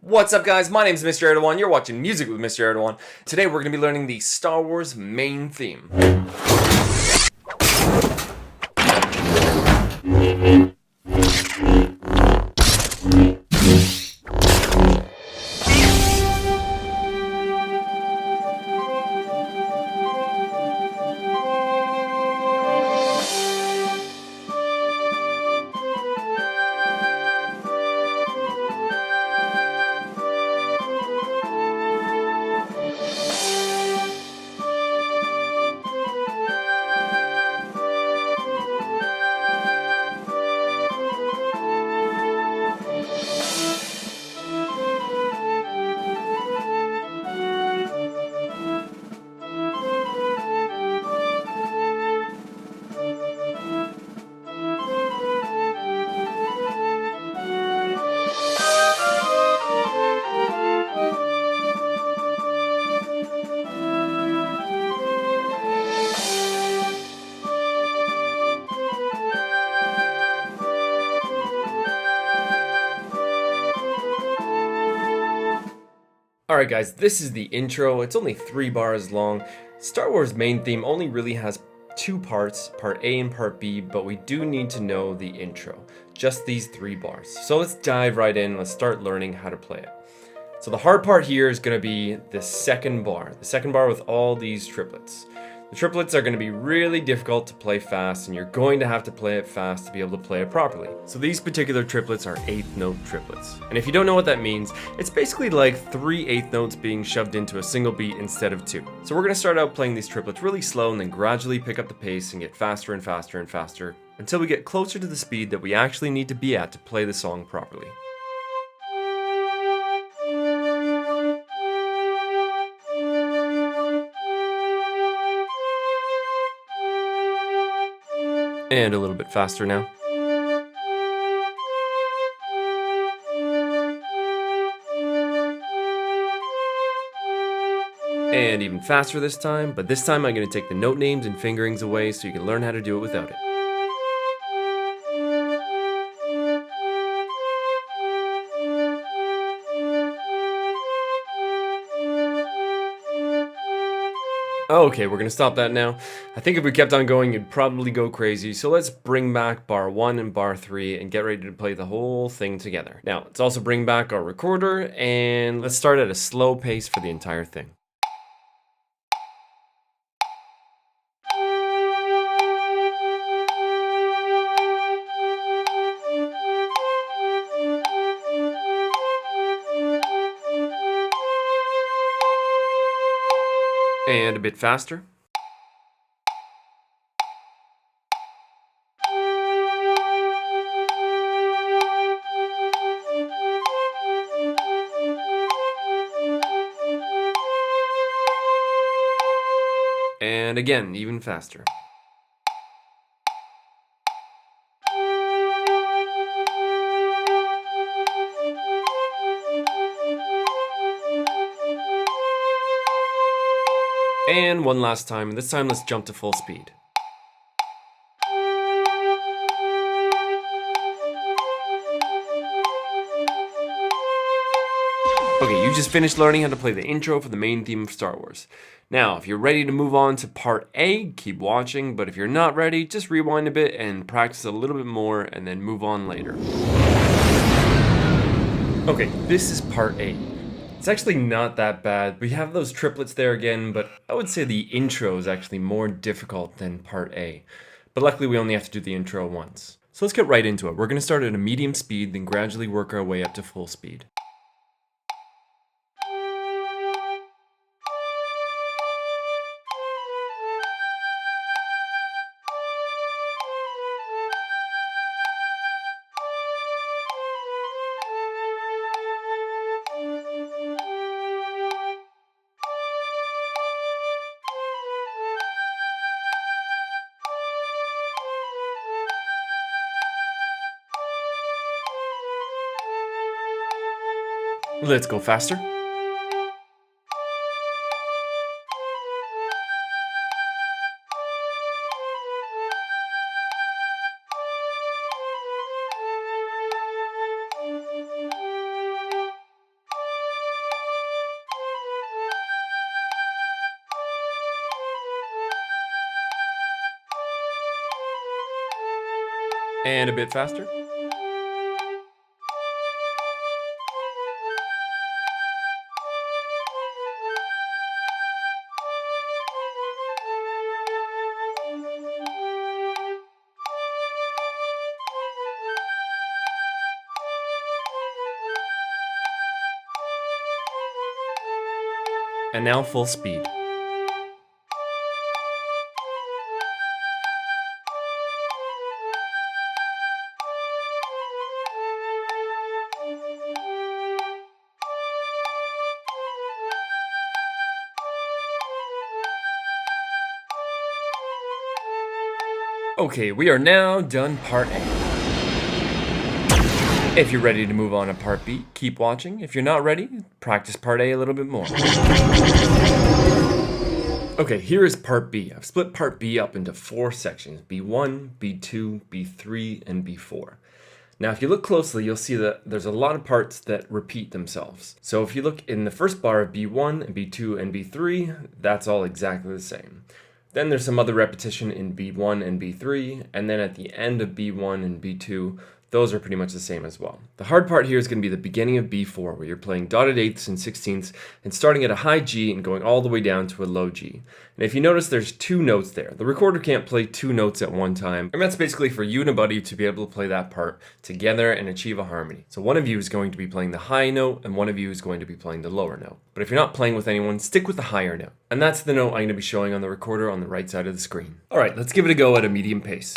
What's up, guys? My name is Mr. Erdogan. You're watching Music with Mr. Erdogan. Today we're going to be learning the Star Wars main theme. Alright guys, this is the intro. It's only 3 bars long. Star Wars main theme only really has 2 parts, part A and part B, but we do need to know the intro. Just these 3 bars. So let's dive right in, let's start learning how to play it. So the hard part here is going to be the second bar with all these triplets. The triplets are going to be really difficult to play fast, and you're going to have to play it fast to be able to play it properly. So these particular triplets are 8th note triplets. And if you don't know what that means, it's basically like 3 8th notes being shoved into a single beat instead of 2. So we're going to start out playing these triplets really slow and then gradually pick up the pace and get faster and faster and faster until we get closer to the speed that we actually need to be at to play the song properly. And a little bit faster now. And even faster this time, but this time I'm going to take the note names and fingerings away so you can learn how to do it without it. Okay, we're gonna stop that now. I think if we kept on going, you'd probably go crazy. So let's bring back bar 1 and bar 3 and get ready to play the whole thing together. Now, let's also bring back our recorder and let's start at a slow pace for the entire thing. And a bit faster. And again, even faster. And one last time, and this time let's jump to full speed. Okay, you just finished learning how to play the intro for the main theme of Star Wars. Now, if you're ready to move on to part A, keep watching, but if you're not ready, just rewind a bit and practice a little bit more and then move on later. Okay, this is part A. It's actually not that bad. We have those triplets there again, but I would say the intro is actually more difficult than part A. But luckily we only have to do the intro once. So let's get right into it. We're going to start at a medium speed, then gradually work our way up to full speed. Let's go faster. And a bit faster. And now full speed. Okay, we are now done part A. If you're ready to move on to part B, keep watching. If you're not ready, practice part A a little bit more. Okay, here is part B. I've split part B up into 4 sections: B1, B2, B3, and B4. Now, if you look closely, you'll see that there's a lot of parts that repeat themselves. So if you look in the first bar of B1, and B2, and B3, that's all exactly the same. Then there's some other repetition in B1 and B3, and then at the end of B1 and B2, those are pretty much the same as well. The hard part here is going to be the beginning of B4, where you're playing dotted eighths and sixteenths and starting at a high G and going all the way down to a low G. And if you notice, there's 2 notes there. The recorder can't play 2 notes at one time, and that's basically for you and a buddy to be able to play that part together and achieve a harmony. So one of you is going to be playing the high note, and one of you is going to be playing the lower note. But if you're not playing with anyone, stick with the higher note. And that's the note I'm going to be showing on the recorder on the right side of the screen. Alright, let's give it a go at a medium pace.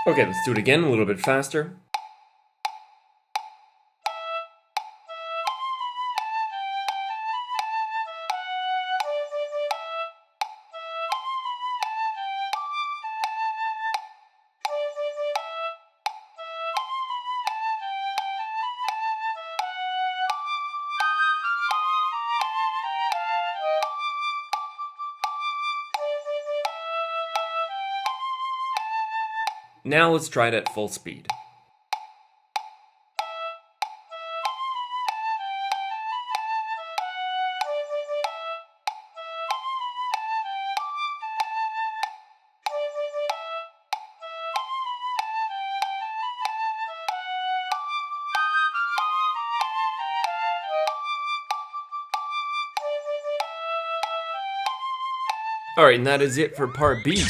Okay, let's do it again, a little bit faster. Now let's try it at full speed. Alright, and that is it for part B.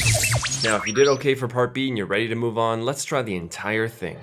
Now, if you did okay for part B and you're ready to move on, let's try the entire thing.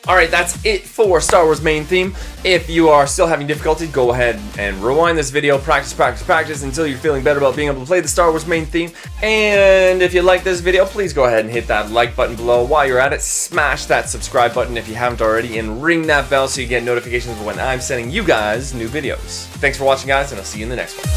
Alright, that's it for Star Wars main theme. If you are still having difficulty, go ahead and rewind this video, practice until you're feeling better about being able to play the Star Wars main theme. And if you like this video, please go ahead and hit that like button below. While you're at it, smash that subscribe button if you haven't already, and ring that bell so you get notifications when I'm sending you guys new videos. Thanks for watching, guys, and I'll see you in the next one.